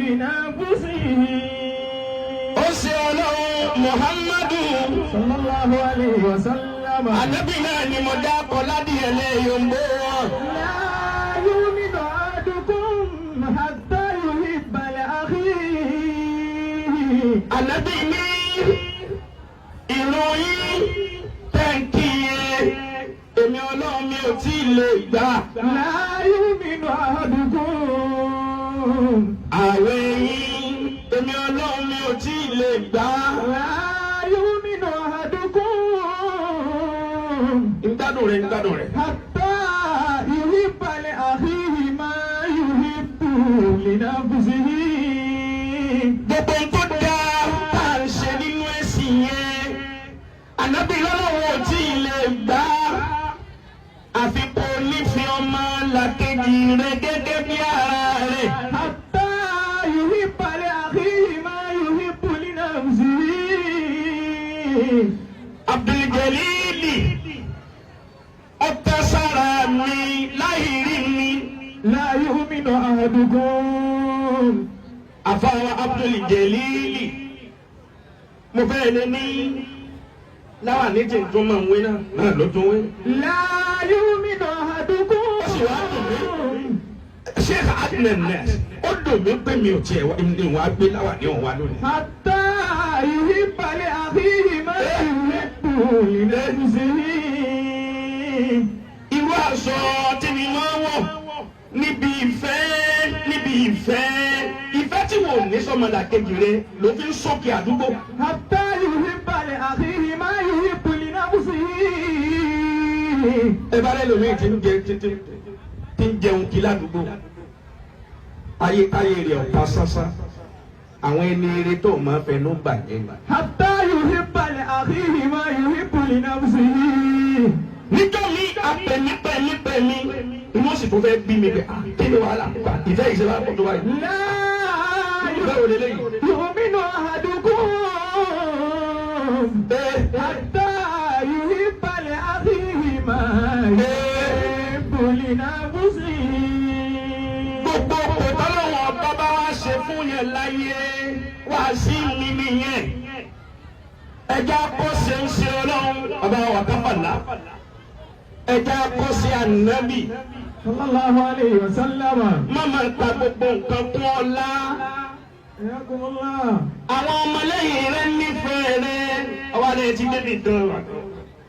لنفسه أسأله محمد صلى الله عليه وسلم النبي ni mo dá kọ́lá díẹ̀ lẹ́yìn bó. لا يؤمن أحدكم حتى يحب لأخيه Ànábì ní ìròyìn tẹ̀ǹkìyẹ èmi Ọlọ́run mi ò tí ì lè gbà. لا يؤمن أحدكم Àwẹ̀ yín èmi Ọlọ́run mi ò tí ì lè gbà. لا يؤمن أحدكم Ìgbádùn rẹ̀. حتى يحب لأخيه ما يحب لنفسه Gbogbo ń tó dáa tá à ń ṣe nínú ẹ̀sìn yẹn. Ànábì lọ́lọ́wọ́ ò tí ì lè gbà. Àfi kó nífẹ̀ẹ́ ọmọ làkejì rẹ̀ gẹ́gẹ́ bí ara rẹ̀. حتى يحب لأخيه ما يحب لنفسه Abdul Jalili ọ̀tá sára mi láìrí mi. لا يؤمن أحدكم Àfàwọn Abdul Jalili mo fẹ́ lé ní láwà ní tí n tún máa ń wé náà ló tún wé. لا يؤمن أحدكم Sheikh Adnan Nas ó dùn mí pé mi ò tiẹ̀ wá ní wàá gbé láwà ní òun wá lónìí. حتى يحب لأخيه ما يحب لنفسه Irú aṣọ tí mi máa ń wọ̀ níbi ìfẹ́ tí wò ní sọ́mọdà kejì rẹ ló fi ń sókè àdúgbò. حتى يحب لأخيه ما يحب لنفسه Ẹ bá rẹ lómi tí ń jẹun kí ládùúgbò ayé rẹ̀ ọ̀tá sásá àwọn ẹni eré tó máa fẹnu bàjẹ́ ni. حتى يحب لأخيه ما يحب لنفسه Níjọ́ mi apẹ̀mí ni wọ́n sì tún fẹ́ bí mi bẹ̀ kí ni wàhálà ìfẹ́ ìṣẹ́lá pọ̀ tó báyìí. لا Ìfẹ́ òde lẹ́yìn. يؤمن أحدكم حتى يحب لأخيه ما يحب لنفسه Gbogbo òtọ́lọ́wọ̀n bàbá wa ṣe fún yẹn láyé wá sí mi nìyẹn. Ẹja kó ṣe ń ṣe Ọlọ́run bàbá wa kápàlá. Ẹja kó ṣe ànábì. صلى الله عليه وسلم Máma ta gbogbo nǹkan kún ọlá. حياكم الله Àwọn ọmọlẹ́yìn rẹ̀ nífẹ̀ẹ́ rẹ̀. Ọwọ́ rẹ̀ ti débi tán.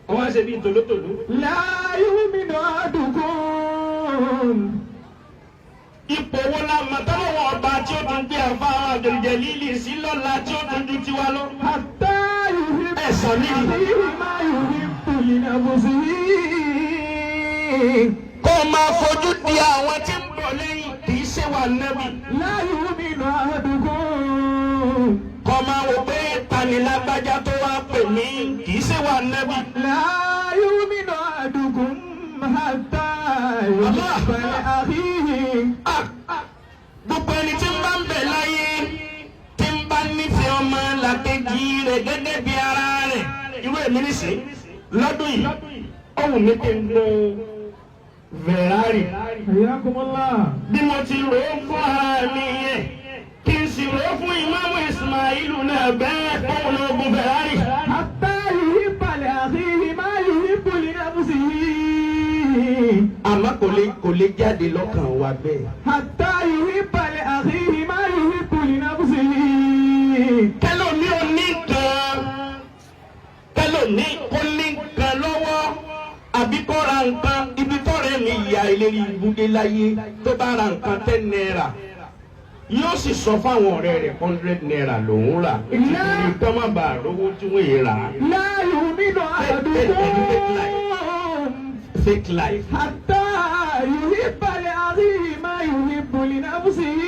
Ọwọ́ ṣe bí tòlótòló. لا يؤمن أحدكم Ipò wo la mọ̀ tọ́lọ́wọ́ ọba tí ó tún gbé àfáà Abdul Jalili sí lọ́la tí ó tún ju tiwa lọ. حتى يحب Ẹ̀sán níbi. لأخيه ما يحب لنفسه Kó o máa fojú di àwọn tí ń bọ̀ lẹ́yìn kì í ṣe wà nábì. لا يؤمن أحدكم Kó o máa wò pé tani lágbájá tó wá pè mí kì í ṣe wà nábì. لا يؤمن أحدكم حتى يحب لأخيه Gbogbo ẹni tí ń bá ń bẹ̀ láyé tí ń bá nífẹ̀ẹ́ ọmọ làkejì rẹ̀ gẹ́gẹ́ bí ara rẹ̀. Irú èmi nìsín lọ́dún yìí ó wù mí kí n lo Ferrari. حياكم الله Bí mo ti rò ó fún ara mi yẹn kí n sì rò ó fún Ìmáàmù Ismailu náà bẹ́ẹ̀ fóun ló gun Ferrari. حتى يحب لأخيه ما يحب لنفسه Àmọ́ kò lè jáde lọ́kàn wa bẹ́ẹ̀. حتى يحب لأخيه ما يحب لنفسه Kẹ́lòmí ò ní nǹkan kẹ́lòmí kò ní nǹkan lọ́wọ́ àbí kó ra nǹkan ibi tọ́rẹ́ mi ìyá ìlérí ibùdó láyé tó bá ra nǹkan 10 naira yóò sì sọ fáwọn ọ̀rẹ́ rẹ̀ 100 naira lòún rà nítorí kí wọ́n má bàa rówó tí wọ́n yé rà. لا يؤمن أحدكم Fake life. حتى يحب لأخيه ما يحب لنفسه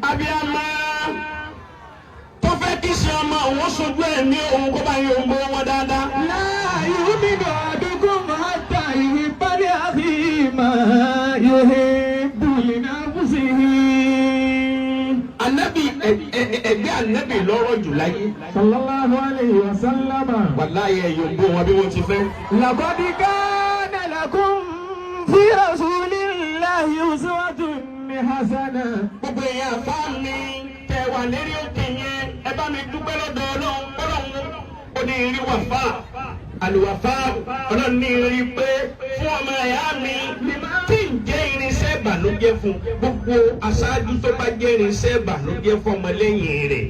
Abiyama tó fẹ́ kí ṣe ọmọ òun sojú ẹ̀mí òun kó bá yẹ òun bọ́ wọn dáadáa. لا يؤمن أحدكم حتى يحب لأخيه ما يحب لنفسه Ànábì ẹgbẹ́ ànábì lọ́rọ̀ jù láyé. صلى الله عليه وسلم Wàláyé yòǹbó wọn bí wọ́n ti fẹ́. لقد كان لكم في رسول الله أسوة حسنا. gbogbo èèyàn àfa mi tẹ wà lérí òkè yẹn ẹ bá mi dúpẹ́ lọ́dọ̀ ọlọ́run ó ní rí wàfà àlùwàfà ọlọ́run ní rí pé fún ọmọ ẹ̀yà mi tí ń jẹ́ irinṣẹ́ ìbànújẹ́ fún gbogbo aṣáájú tó bá jẹ́ irinṣẹ́ ìbànújẹ́ fún ọmọlẹ́yìn rẹ̀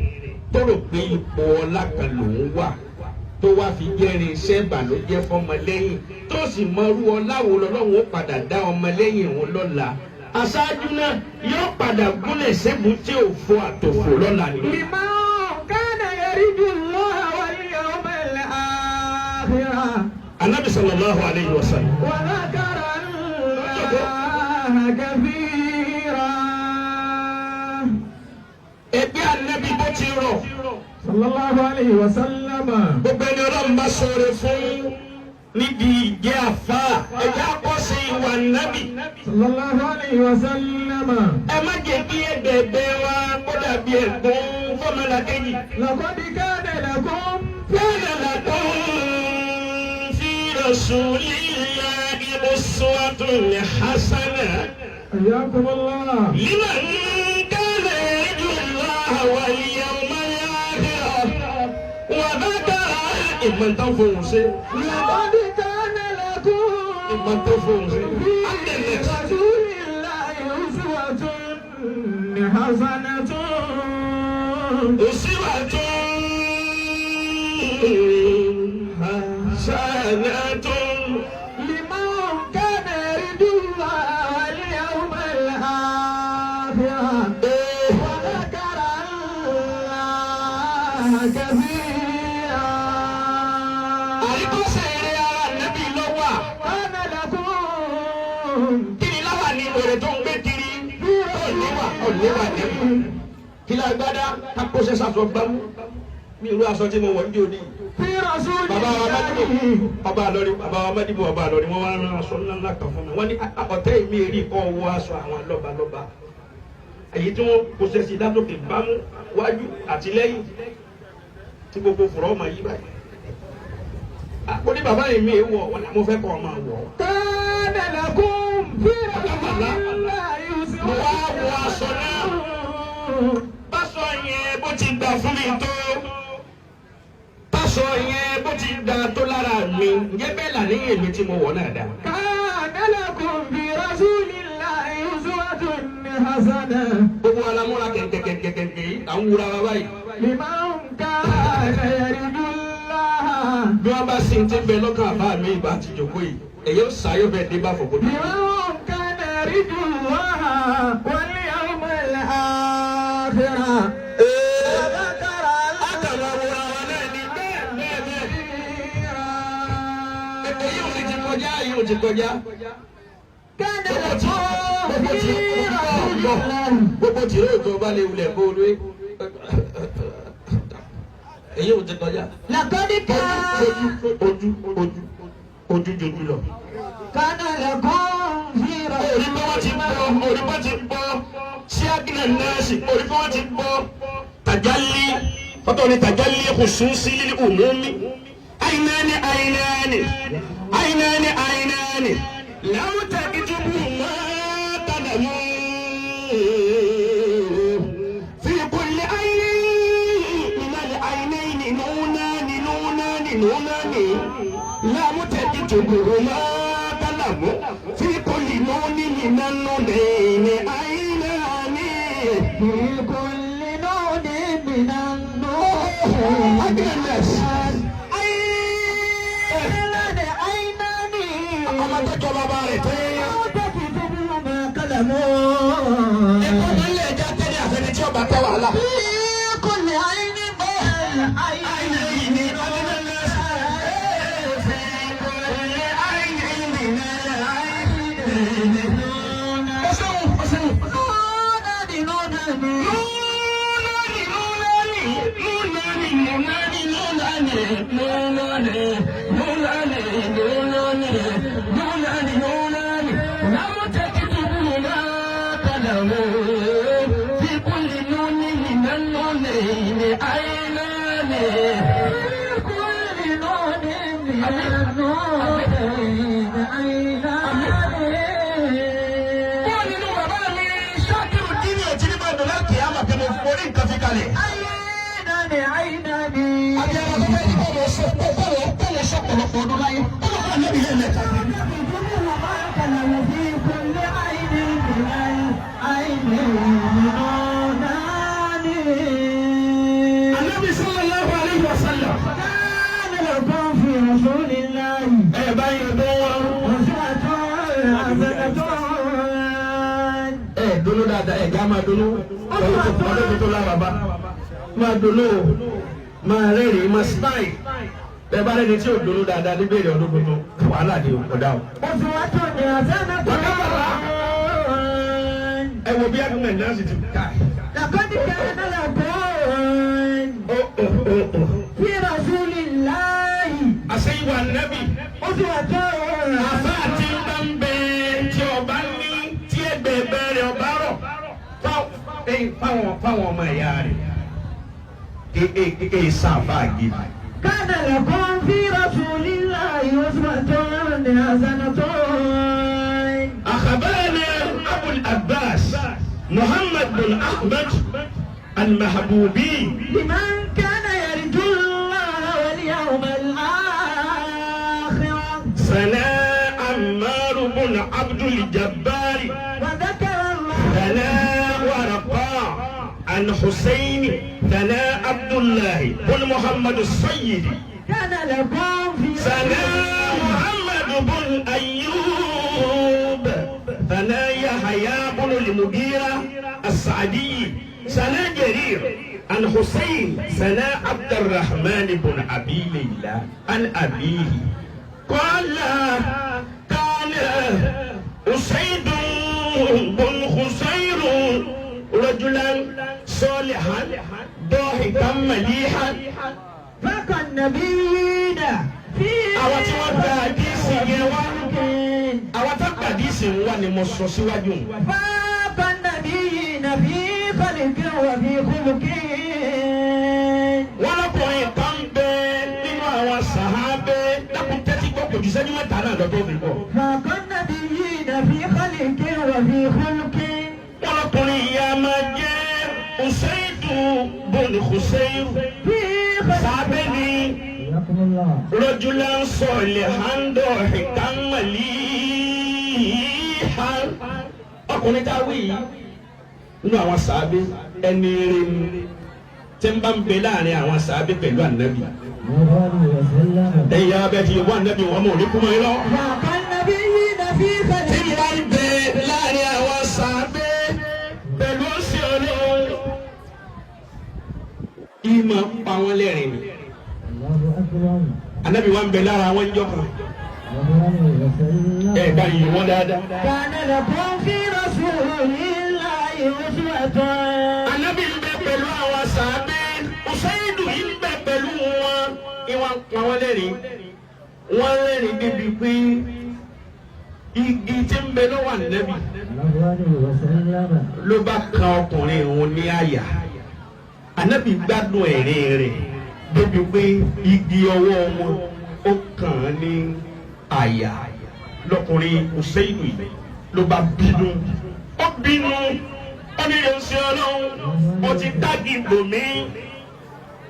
tó rò pé ipò ọlá kan lòún wà tó wá fi jẹ́ irinṣẹ́ ìbànújẹ́ fún ọmọlẹ́yìn tó sì mọrú ọlá wo lọ́lọ́run ó padà dá ọmọlẹ́yìn òun lọ́la aṣáájú náà yóò padà gúnlẹ̀ sẹ́gun tí ò fo àtòfò lọ́la ni. لمن كان يرجو الله واليوم الآخر Ànábì sallallahu alayhi wa sallam. وذكر الله كثيرا. Ẹgbẹ́ Ànábì bó ti rọ̀. صلى الله عليه وسلم. Gbogbo ẹni Ọlọ́run bá ṣoore fún níbi ìjẹ́ àfa ẹ̀jẹ̀ àkọ́sí ìwà Ànábì. صلى الله عليه وسلم. Ẹ má jẹ́ kí ẹgbẹ̀gbẹ̀ wa kó dàbí ẹ̀gbọ́n fọ́mọlàkejì. لقد كان لكم Kana lakum fi rasulillahi uswatun hasanah. حياكم الله. لمن كان يرجو الله واليوم الآخر وذكر إمن تنفوسي لقد كان لكم إمن تنفوسي في رسول الله أسوة حسنة. أسوة حسنة لمن كان يرجو الله واليوم الآخر وذكر الله كثيرا. àríkọ́sẹ̀ eré ara nẹ́bí lọ́wọ́ كان لكم kí ni láwà ní òrè tó ń gbé kiri ọ̀lẹ́wà nẹ́bí kí lágbádá kápọ́sẹ̀ sàtọ̀ gbámú mi ìlú aṣọ tí mo wọ̀ ní òní. في رسول Bàbá wa Mádìbò الله. ọba àlọ́rí bàbá wa Mádìbò ọba àlọ́rí wọ́n wá rán aṣọ ńlá ńlá kan fún mi wọ́n ní ọ̀tẹ́ ìmí èrí kan wọ aṣọ àwọn lọ́balọ́ba èyí tí wọ́n kó sẹ́sì látòkè bámú wájú àti lẹ́yìn tí gbogbo fùrọ̀ ọmọ yí báyìí. Àpò ní bàbá yìí mi wọ̀ wọ́n mo fẹ́ kọ́ ọmọ wọ̀. كان لكم في رسول الله Mo wá wọ أسوة. aṣọ náà báṣọ yẹn bó ti gbà fún mi tó báṣọ yẹn bó ti gbà tó lára mi ǹjẹ́ bẹ́ẹ̀ là níyẹn mi tí mo wọ̀ náà dá. كان لكم في رسول الله أسوة حسنة. Gbogbo alamọ́ra kẹ̀kẹ̀kẹ̀kẹ̀ yìí à ń wúra wa báyìí. لمن كان يرجو الله. Bí wọ́n bá sin ti bẹ lọ́kàn àbá mi ìbá ti jòkó yìí èyí ó sáyọ́ bẹ́ẹ̀ dé bá fòkó. لمن كان يرجو الله واليوم الآخر وذكر Àtàwọn wúra wa náà ní bẹ́ẹ̀ bẹ́ẹ̀ bẹ́ẹ̀. Èyí ò ti kọjá èyí ò ti kọjá. كان لكم في رسول الله. Gbogbo tìró ètò ọba lè wulẹ̀ kó o lóye. Èyí ò ti kọjá. لقد كان Ojú jojú lọ. كان لكم في Orí رسول bá wọ́n ti bọ́, orí bá ti bọ́, sí Agnes nọ́ọ̀sì, orí bá wọ́n ti bọ́. Tàjálí, fọ́tò ni tàjálí kò sún sí lílí òmùmí. Àyìnáni àyìnáni, àyìnáni àyìnáni, làwọn tàbí tó bù máa tàdà mú. Fi kulli ayni min al-aynayni nunani nunani nunani. لا متجدهما كلام في كل نون من النونين عينان في كل نون من النور أجلس عينان أما تجرى بارتي تكتبهما قلم يقول من لا جاتني أفني تيوبا كوالا في كل عين عينين orí nǹkan fi kalẹ̀. عينان عينان àbí àwọn tó fẹ́ ní bọ́ọ̀lù ọ̀sẹ̀ bọ́ọ̀lù ọ̀sẹ̀ ọ̀pọ̀lọpọ̀ ọdún láyé ọlọ́pàá nẹ́bí lè lẹ́ka. وبارك له في كل عين من العينين نوران Ànábì sallallahu alaihi wasallam. كان لكم في رسول الله ẹ báyìí tó wọn. أسوة حسنة ẹ dunu dáadáa ẹ já máa dunu ọdún tó lára bá máa dunu máa rẹ́rìn máa smile bẹ́ẹ̀ bá rẹ́ni tí ò dunu dáadáa níbẹ̀rẹ̀ ọdún tuntun wàhálà ni ọ̀dà o. أسوة حسنة ẹ wo bí argument náà sì ti ká. لقد كان لكم في رسول الله àṣeyìnwó ànábì أسوة àfa àti ńlá ń bẹ tí ọba ní tí ẹgbẹ́ bẹ̀rẹ̀ ọba rọ̀ fáwọn ọmọ ẹ̀yà rẹ̀ kéé sáfà gidi. كان لكم في رسول الله أسوة حسنة أخبرنا أبو العباس محمد بن أحمد المحبوبي لمن كان يرجو الله واليوم الآخر سنا عمار بن عبد الجبار وذكر الله ثنا ورقاء عن حسين ثنا عبد الله بن محمد السيد كان لكم في ثنا محمد بن أيوب ثنا يحيى بن المغيرة السعدي ثنا جرير عن حسين ثنا عبد الرحمن بن أبي ليلى عن أبيه قال كان أسيد بن خسير رجلا صالحا ضاحكا مليحا فك النبيين في àwọn tí wọ́n gba àdísì yẹn wá àwọn tó gba àdísì wá ni mo sọ síwájú. فك النبيين في خلق وفي خلق wọ́n lọ́kùnrin kan bẹ nínú àwọn sàhábẹ́ dákun tẹ́tí gbọ́ kò jù sẹ́jú mẹ́ta náà lọ́dọ̀ mi bọ̀. فك النبيين في خلق وفي خلق wọ́n lọ́kùnrin ìyá máa jẹ́ Usaidu bọ́ọ̀lù Hussein في خلق sàhábẹ́ ni rọ́júlá ń sọ ilẹ̀ handọ̀ ìkàmọ̀lì hàn. ọkùnrin tá a wí yìí nínú àwọn sàhábẹ́ ẹni rẹ̀ ni tí ń bá ń bẹ láàrin àwọn sàhábẹ́ pẹ̀lú ànábì. ẹ̀yin abẹ́ ti wá ànábì wọn mọ̀ ní kúmọ̀ yín lọ. فك النبيين في tí ń bá خلق ń bẹ láàrin àwọn sàhábẹ́ pẹ̀lú ọ̀sẹ̀ ọlọ́run. ìmọ̀ pa wọn lẹ́rìn ni. ànábì wa ń bẹ lára àwọn ìjọ kan. ẹ bá yìí wọ́n dáadáa. كان لكم في رسول الله أسوة ànábì ń bẹ pẹ̀lú àwọn sàhábẹ́ Usaidu yìí ń bẹ pẹ̀lú wọn. ìwọ̀n pa wọn lẹ́rìn. wọ́n lẹ́rìn débi pé igi tí ń bẹ lọ́wọ́ ànábì ló bá kan ọkùnrin òun ní àyà. ànábì gbádùn ẹ̀rín rẹ̀ débi pé igi ọwọ́ wọn ó kàn án ní àyà. lọkùnrin Usaidu yìí ló bá bínú. ó bínú ó ní ìrẹsì ọlọ́run ó ti dági bòmí.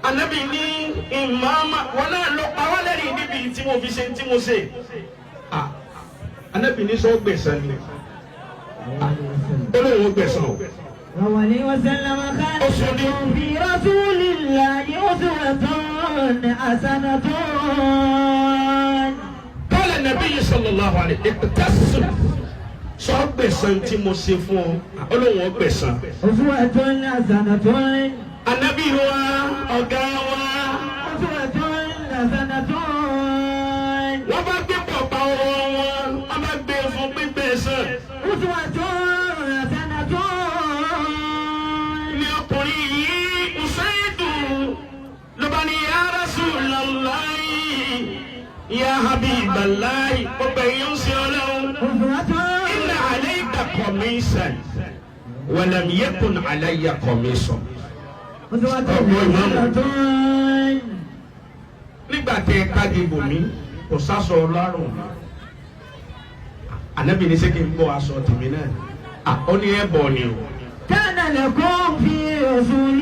ànábì ní ìmáàmà wọn náà ló pa wọ́n lẹ́rìn níbi tí mo fi ṣe tí mo ṣe. ànábì ní sọ gbẹ̀san ni ó lóun gbẹ̀san o. وعليه وسلم كان لكم في رسول الله أسوة حسنة قال النبي صلى الله عليه وسلم اقتصر sọ gbẹ̀san tí mo ṣe fún ọ olóhùn ọgbẹ̀san. أسوة حسنة ànábì wa ọ̀gá wa أسوة حسنة wọ́n bá gbé pọ̀pá ọwọ́ wọn wọ́n bá gbé fún gbígbẹ̀san. أسوة حسنة ní ọkùnrin yìí Usaidu ló bá ní ya Rasulallahi ya Habiballahi ọgbà yìí ń ṣe ọlọ́run. أسوة inna alayka qamisan wa lam yakun alayya qamisun. أسوة حسنة nígbà tẹ kájí bòmí kò sásọ ọlọ́run ànábì ní sẹ́kì ń bọ́ aṣọ tèmi náà ó ní ẹ̀ bọ̀ ni o. كان لكم في رسول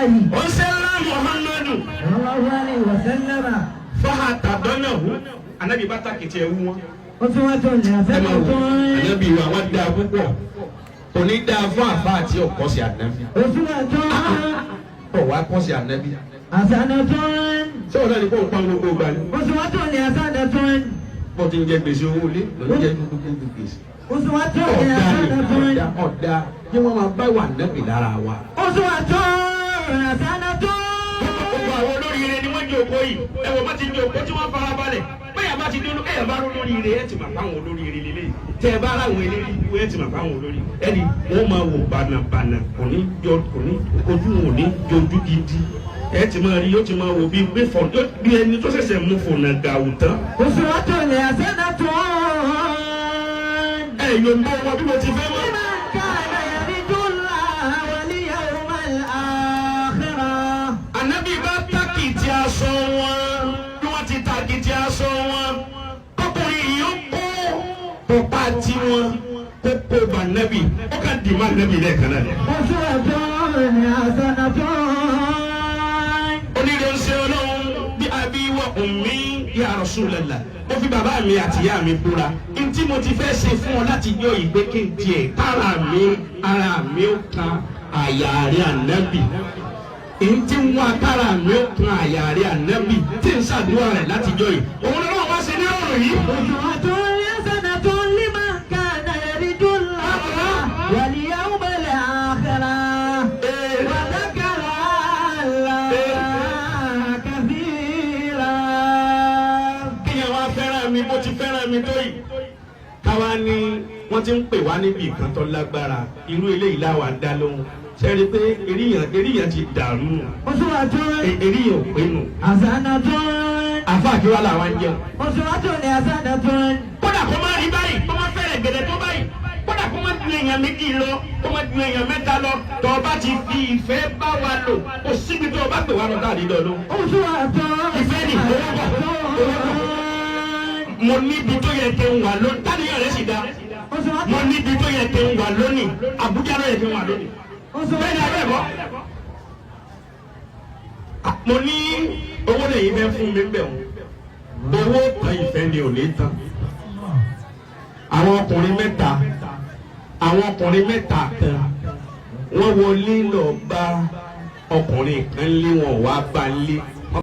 ó ń ṣe ńlá Muhammadu. sallallahu alaihi wasallam. fọ́hà tàdánàwó anabi bá tàkìtì ẹ̀wú wọn. uswatun hasanatun. anabi wa wọn dáa púpọ̀ kò ní dáa fún àfa àti ọkọ sí anabi. uswatun ọwọ́ akọ sí anabi. hasanatun. sọ́wọ́n náà ni kò ń pa gbogbo gbà ní. uswatun hasanatun. bó ti ń jẹ gbèsè owó lé ló ń jẹ gbogbo gbèsè. uswatun hasanatun. ọ̀dà kí wọ́n máa bá wà anabi lára wa. uswatun hasanatun. gbogbo àwọn olóríire ni wọ́n jẹ́ òkó yìí ẹ̀wọ̀n bá ti di òkó tí wọ́n fara balẹ̀ bẹ́ẹ̀ bá ti di ẹ̀yà bá olóríire ẹ̀ ti mà pa àwọn olóríire lélẹ̀ tẹ́ ẹ bá ara àwọn eléyìí ìwé ẹ̀ ti mà pa àwọn olóríire ẹni wọ́n máa wò bànàbànà kò ní ojú wọn ò ní jojú gidi ẹ̀ ti máa rí yóò ti máa wò bí ẹni tó ṣẹ̀ṣẹ̀ mú fònà gàù tán. uswatun hasanatun. ẹ yóò mọ wọn bí mo ti fẹ́ mọ́. Ànábì bá tàkìtì aṣọ wọn bí wọ́n ti tàkìtì aṣọ wọn kọkùnrin yìí ó kó pọpá tí wọn kó kó bá nẹ́bì ó kà dì má nẹ́bì lẹ́ẹ̀kan náà. onílé ń ṣe ọlọ́run bí abí wa ummi ya Rasulullah mo fi bàbá mi àti ìyá mi búra ntí mo ti fẹ́ ṣe fún ọ láti yọ ìgbé kéńtì ẹ̀ kára mi ó kan àyà rẹ̀ ànábì ntí wọn akára mi ó kan àyà rẹ̀ ànábì tí n ṣàdúrà rẹ̀ láti jọ yìí òun ni wọn wá ṣe ní ọ̀rọ̀ yìí. Bó ti fẹ́ràn mi tó yìí káwa ni wọ́n ti ń pè wá níbi ìkan tó lágbára irú eléyìí láwa ń dá lóhùn sẹ́ni pé eríyàn ti dàrú eríyàn ò pé nù. àfa àkíwá làwọn ń jẹun. kódà kó má rí báyìí kó má fẹ́rẹ̀ gẹ̀dẹ̀ tó báyìí kódà kó má ju èèyàn méjì lọ kó má ju èèyàn mẹ́ta lọ tó o bá ti fi ìfẹ́ bá wa lò kò síbi tó o bá pè wá lọ káàdì lọ lọ. ìfẹ́ ni owó bọ̀ mo níbi tó yẹ kí n wà lónìí tánìyàn rẹ sì dá mo níbi tó yẹ kí n wà lónìí Àbújá ló yẹ kí n wà lónìí bẹ́ẹ̀ ni abẹ́ bọ́ mo ní owó lẹ́yìn bẹ́ẹ̀ fún mi bẹ́ẹ̀ o owó kan ìfẹ́ ni ò ní tán àwọn ọkùnrin mẹ́ta kan wọ́n wọlé lọ bá ọkùnrin kan lé wọn wá bá lé.